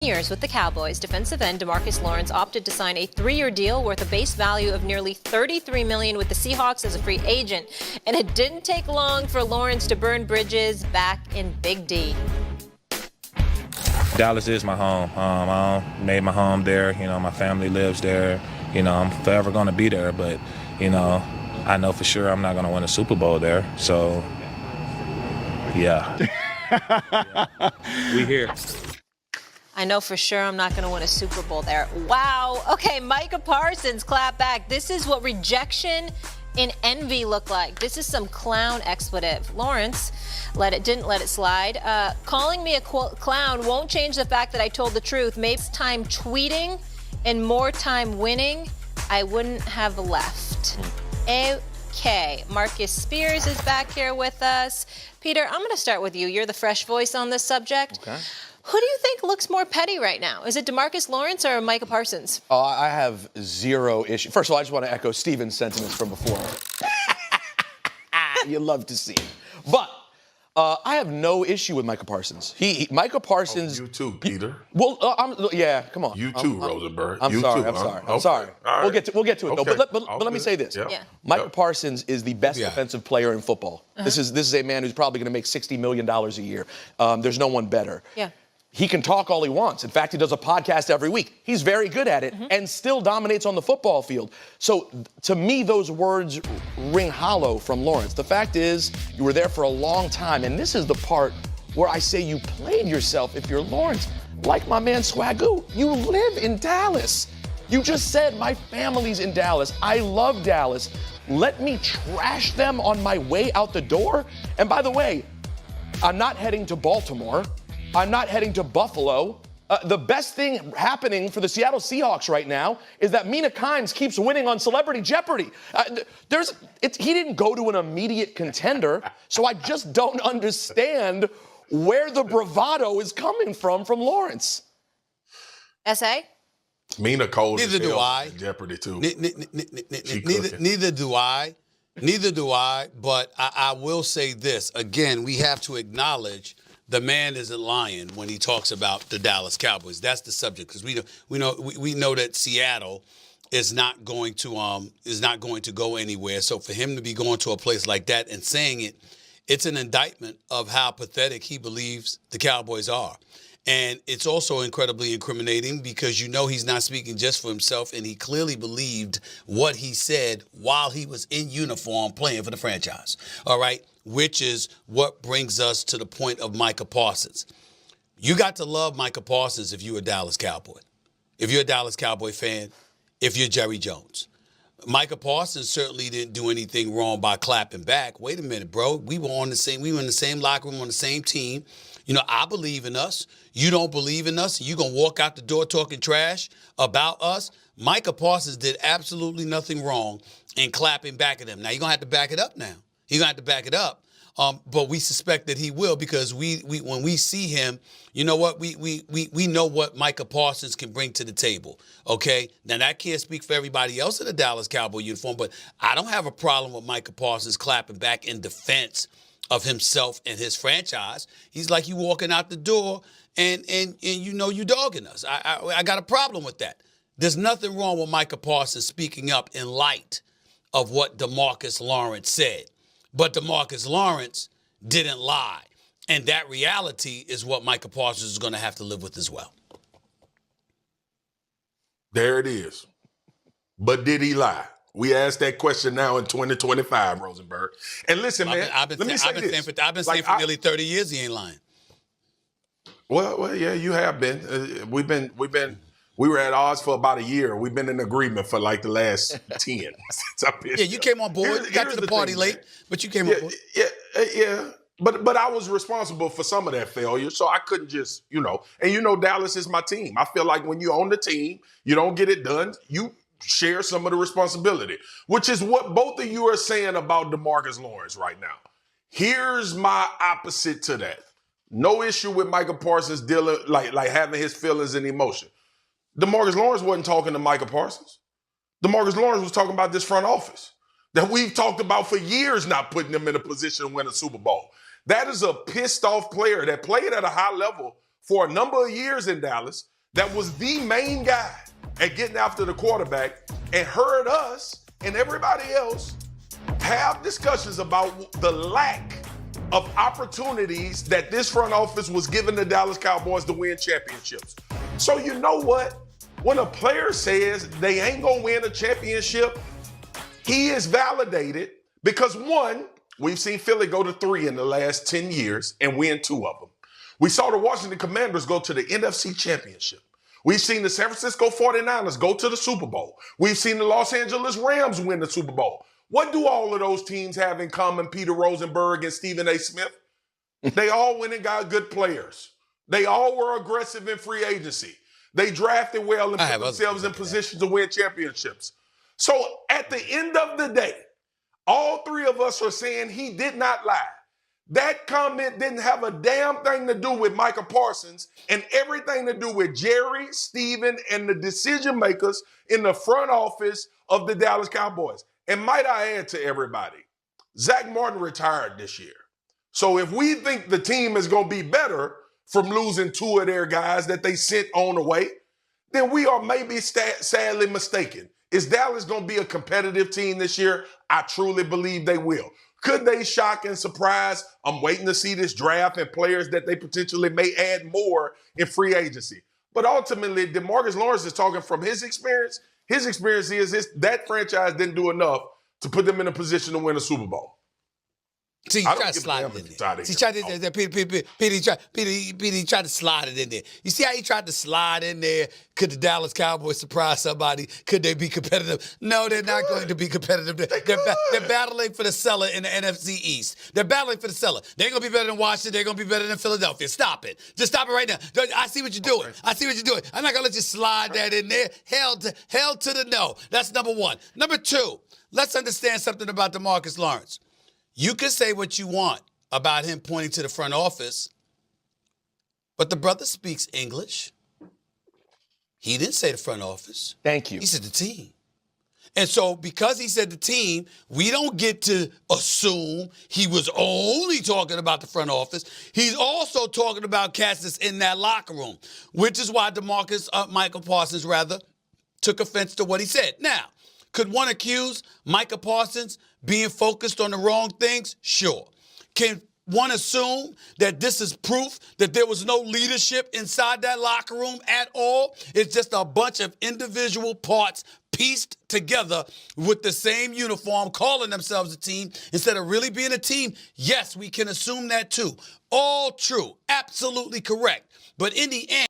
Years with the Cowboys, defensive end DeMarcus Lawrence opted to sign a 3-year deal worth a base value of nearly $33 million with the Seahawks as a free agent. And it didn't take long for Lawrence to burn bridges back in Big D. Dallas is my home. I made my home there. You know, my family lives there. You know, I'm forever going to be there. But, you know, I know for sure I'm not going to win a Super Bowl there. So, yeah. We here. I know for sure I'm not going to win a Super Bowl there. Wow. Okay, Micah Parsons, clap back. This is what rejection and envy look like. This is some clown expletive. Lawrence didn't let it slide. Calling me a clown won't change the fact that I told the truth. Maybe it's time tweeting and more time winning, I wouldn't have left. Okay, Marcus Spears is back here with us. Peter, I'm going to start with you. You're the fresh voice on this subject. Okay. Who do you think looks more petty right now? Is it DeMarcus Lawrence or Micah Parsons? I have zero issue. First of all, I just want to echo Steven's sentiments from before. You love to see it. But I have no issue with Micah Parsons. Micah Parsons. Oh, you too, Peter. Well, yeah, come on. You too, Rosenberg. I'm you sorry. Too, I'm sorry. Okay. I'm sorry. Right. We'll get to it though. Okay. But let me say this. Yeah. Micah Parsons is the best defensive player in football. This is a man who's probably going to make $60 million a year. There's no one better. Yeah. He can talk all he wants. In fact, he does a podcast every week. He's very good at it and still dominates on the football field. So to me, those words ring hollow from Lawrence. The fact is, you were there for a long time, and this is the part where I say you played yourself if you're Lawrence. Like my man Swagoo, you live in Dallas. You just said my family's in Dallas. I love Dallas. Let me trash them on my way out the door. And by the way, I'm not heading to Baltimore. I'm not heading to Buffalo. The best thing happening for the Seattle Seahawks right now is that Mina Kimes keeps winning on Celebrity Jeopardy. He didn't go to an immediate contender, so I just don't understand where the bravado is coming from Lawrence. S.A.? Mina cold. Neither do I. Jeopardy too. Neither do I. Neither do I. But I will say this again: we have to acknowledge the man isn't lying when he talks about the Dallas Cowboys. That's the subject, because we know that Seattle is not going to go anywhere. So for him to be going to a place like that and saying it, it's an indictment of how pathetic he believes the Cowboys are. And it's also incredibly incriminating because he's not speaking just for himself, and he clearly believed what he said while he was in uniform playing for the franchise. All right? Which is what brings us to the point of Micah Parsons. You got to love Micah Parsons if you're a Dallas Cowboy. If you're a Dallas Cowboy fan, if you're Jerry Jones. Micah Parsons certainly didn't do anything wrong by clapping back. Wait a minute, bro. We were in the same locker room on the same team. I believe in us. You don't believe in us. You're going to walk out the door talking trash about us. Micah Parsons did absolutely nothing wrong in clapping back at him. Now, you're going to have to back it up now. He's going to have to back it up. But we suspect that he will, because we when we see him, you know what? We know what Micah Parsons can bring to the table, okay? Now, that can't speak for everybody else in the Dallas Cowboy uniform, but I don't have a problem with Micah Parsons clapping back in defense of himself and his franchise. He's like you walking out the door and you dogging us. I got a problem with that. There's nothing wrong with Micah Parsons speaking up in light of what DeMarcus Lawrence said. But DeMarcus Lawrence didn't lie. And that reality is what Micah Parsons is going to have to live with as well. There it is. But did he lie? We asked that question now in 2025, Rosenberg. And listen, man, I've been saying for nearly 30 years he ain't lying. Well, yeah, you have been. We were at odds for about a year. We've been in agreement for like the last 10 since I've been. Yeah, you came on board. You got to the party late, but you came on board. Yeah. But I was responsible for some of that failure, so I couldn't just, And Dallas is my team. I feel like when you own the team, you don't get it done. You share some of the responsibility, which is what both of you are saying about DeMarcus Lawrence right now. Here's my opposite to that. No issue with Micah Parsons dealing like having his feelings and emotion. DeMarcus Lawrence wasn't talking to Micah Parsons. DeMarcus Lawrence was talking about this front office that we've talked about for years, not putting them in a position to win a Super Bowl. That is a pissed off player that played at a high level for a number of years in Dallas that was the main guy at getting after the quarterback and heard us and everybody else have discussions about the lack of opportunities that this front office was giving the Dallas Cowboys to win championships. So you know what? When a player says they ain't gonna win a championship, he is validated because one, we've seen Philly go to 3 in the last 10 years and win 2 of them. We saw the Washington Commanders go to the NFC Championship. We've seen the San Francisco 49ers go to the Super Bowl. We've seen the Los Angeles Rams win the Super Bowl. What do all of those teams have in common, Peter Rosenberg and Stephen A. Smith? They all went and got good players. They all were aggressive in free agency. They drafted well and put themselves in position to win championships. So at the end of the day, all 3 of us are saying he did not lie. That comment didn't have a damn thing to do with Micah Parsons and everything to do with Jerry, Steven, and the decision makers in the front office of the Dallas Cowboys. And might I add to everybody, Zach Martin retired this year. So if we think the team is going to be better from losing 2 of their guys that they sent on the way, then we are maybe sadly mistaken. Is Dallas going to be a competitive team this year? I truly believe they will. Could they shock and surprise? I'm waiting to see this draft and players that they potentially may add more in free agency. But ultimately, DeMarcus Lawrence is talking from his experience. His experience is that franchise didn't do enough to put them in a position to win a Super Bowl. See, you try to slide it in there. See, Peter tried to slide it in there. You see how he tried to slide in there? Could the Dallas Cowboys surprise somebody? Could they be competitive? No, they're not going to be competitive. They're battling for the cellar in the NFC East. They're battling for the cellar. They're going to be better than Washington. They're going to be better than Philadelphia. Stop it. Just stop it right now. I see what you're doing. I see what you're doing. I'm not going to let you slide that in there. Hell to the no. That's number 1. Number 2, let's understand something about DeMarcus Lawrence. You can say what you want about him pointing to the front office, but the brother speaks English. He didn't say the front office. Thank you. He said the team. And so because he said the team, we don't get to assume he was only talking about the front office. He's also talking about cats that's in that locker room, which is why Michael Parsons, took offense to what he said. Now, could one accuse Micah Parsons being focused on the wrong things? Sure. Can one assume that this is proof that there was no leadership inside that locker room at all? It's just a bunch of individual parts pieced together with the same uniform, calling themselves a team instead of really being a team? Yes, we can assume that too. All true. Absolutely correct. But in the end,